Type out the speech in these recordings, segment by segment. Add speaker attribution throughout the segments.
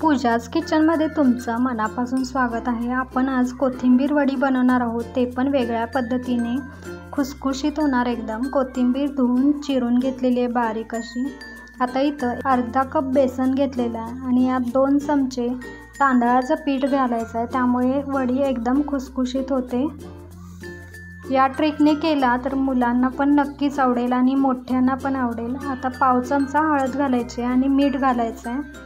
Speaker 1: पूजाज किचनमध्ये तुमचं मनापासून स्वागत आहे। आपण आज कोथिंबीर वडी बनवणार आहोत, ते पण वेगळ्या पद्धतीने। खुसखुशीत होणार एकदम। कोथिंबीर धुवून चिरून घेतलेली आहे बारीक अशी। आता इथं अर्धा कप बेसन घेतलेला आहे आणि यात 2 चमचे तांदळाचं पीठ घालायचं आहे, त्यामुळे वडी एकदम खुसखुशीत होते। या ट्रिकने केला तर मुलांना पण नक्कीच आवडेल आणि मोठ्यांना पण आवडेल। आता पाव चमचा हळद घालायची आणि मीठ घालायचं आहे।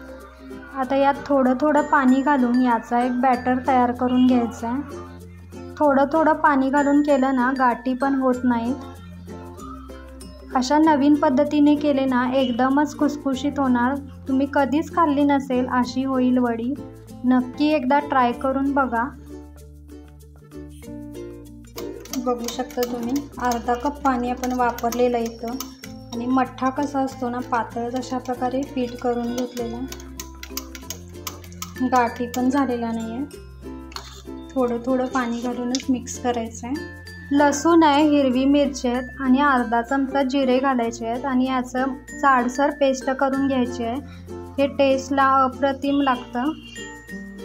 Speaker 1: आता यात थोडं पाणी घालून याचा एक बॅटर तयार करून घ्यायचा आहे। थोडं पाणी घालून केलं ना गाठी पण होत नाहीत। अशा नवीन पद्धतीने केले ना एकदमच खुसखुशीत होणार। तुम्ही कधीच खाल्ली नसेल अशी होईल वडी। नक्की एकदा ट्राय करून बघा। बघू शकता तुम्ही अर्धा कप पाणी आपण वापरलेलं इथं आणि मठ्ठा कसा असतो ना पातळ, अशा प्रकारे पीठ करून घेतलेलं। गाठी पण झालेला नाही आहे। थोडं पाणी घालूनच मिक्स करायचं आहे। लसूण आहे, हिरवी मिरची आहेत आणि अर्धा चमचा जिरे घालायचे आहेत आणि याचं जाडसर पेस्ट करून घ्यायची आहे। हे टेस्टला अप्रतिम लागतं।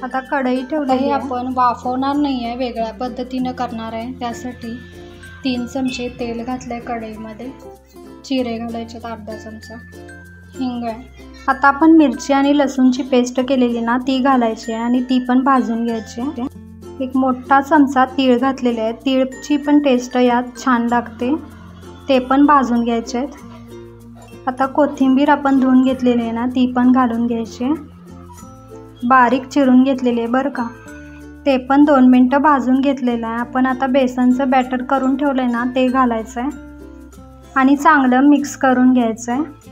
Speaker 1: आता कढई ठेवली, आपण वाफवणार नाही आहे, वेगळ्या पद्धतीनं करणार आहे। त्यासाठी 3 चमचे तेल घातलंय कढईमध्ये। जिरे घालायचे अर्धा चमचा, हिंग आहे। आता आपण मिरची आणि लसूणची पेस्ट केलेली ना ती घालायची आहे आणि ती पण भाजून घ्यायची आहे। एक मोठा चमचा तीळ घातलेले आहे, तीळची पण टेस्ट यात छान लागते, ते पण भाजून घ्यायचे आहेत। आता कोथिंबीर आपण धुवून घेतलेली आहे ना ती पण घालून घ्यायची आहे, बारीक चिरून घेतलेली आहे बरं का। ते पण 2 मिनटं भाजून घेतलेलं आहे। आपण आता बेसनचं बॅटर करून ठेवलंय ना ते घालायचं आहे आणि चांगलं मिक्स करून घ्यायचं आहे।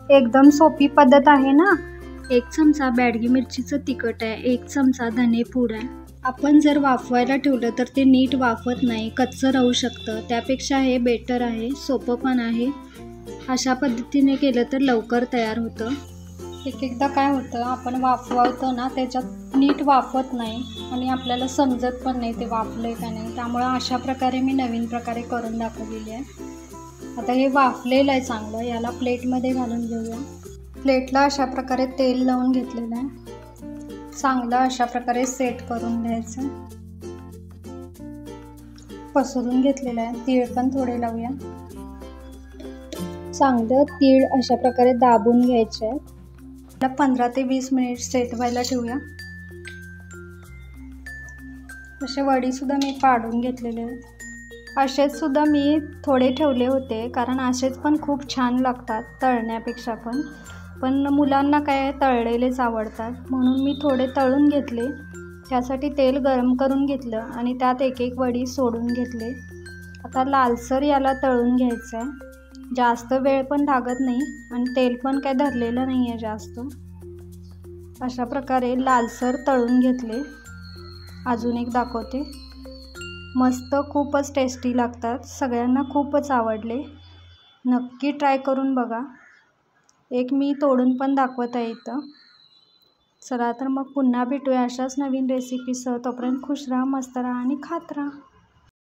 Speaker 1: एकदम सोपी पद्धत आहे ना। 1 चमचा बॅडगी मिरचीचं तिखट आहे, 1 चमचा धनेपूड आहे। आपण जर वाफवायला ठेवलं तर ते नीट वाफत नाही, कच्चं राहू शकतं। त्यापेक्षा हे बेटर आहे, सोपं पण आहे। अशा पद्धतीने केलं तर लवकर तयार होतं। एकदा काय होतं आपण वाफवतो ना त्याच्यात नीट वाफत नाही आणि आपल्याला समजत पण नाही ते वाफलंय का नाही। त्यामुळे अशा प्रकारे मी नवीन प्रकारे करून दाखवलेली आहे। आता हे वाफलेलं आहे चांगलं, याला प्लेटमध्ये घालून घेऊया। प्लेटला अशा प्रकारे तेल लावून घेतलेलं आहे। चांगलं अशा प्रकारे सेट करून घ्यायचं, पसरून घेतलेलं आहे। तीळ पण थोडे लावूया। चांगलं तीळ अशा प्रकारे दाबून घ्यायचे आहेत। 15 ते 20 मिनिट सेट व्हायला ठेवूया। असे वडी सुद्धा मी पाडून घेतलेले आहेत। असेच सुद्धा मी थोडे ठेवले होते, कारण असेच पण खूप छान लागतात तळण्यापेक्षा पण मुलांना काय तळलेलेच आवडतात, म्हणून मी थोडे तळून घेतले। त्यासाठी तेल गरम करून घेतलं आणि त्यात एक वडी सोडून घेतले। आता लालसर याला तळून घ्यायचं आहे, जास्त वेळ पण लागत नाही आणि तेल पण काय धरलेलं नाही आहे जास्त। अशा प्रकारे लालसर तळून घेतले। अजून एक दाखवते, मस्त खूपच टेस्टी लागतात, सगळ्यांना खूपच आवडले। नक्की ट्राय करून बघा। एक मी तोडून पण दाखवत आहे इथं। चला तर मग पुन्हा भेटूया अशाच नवीन रेसिपीसह। तोपर्यंत खुश राहा, मस्त राहा आणि खात राहा।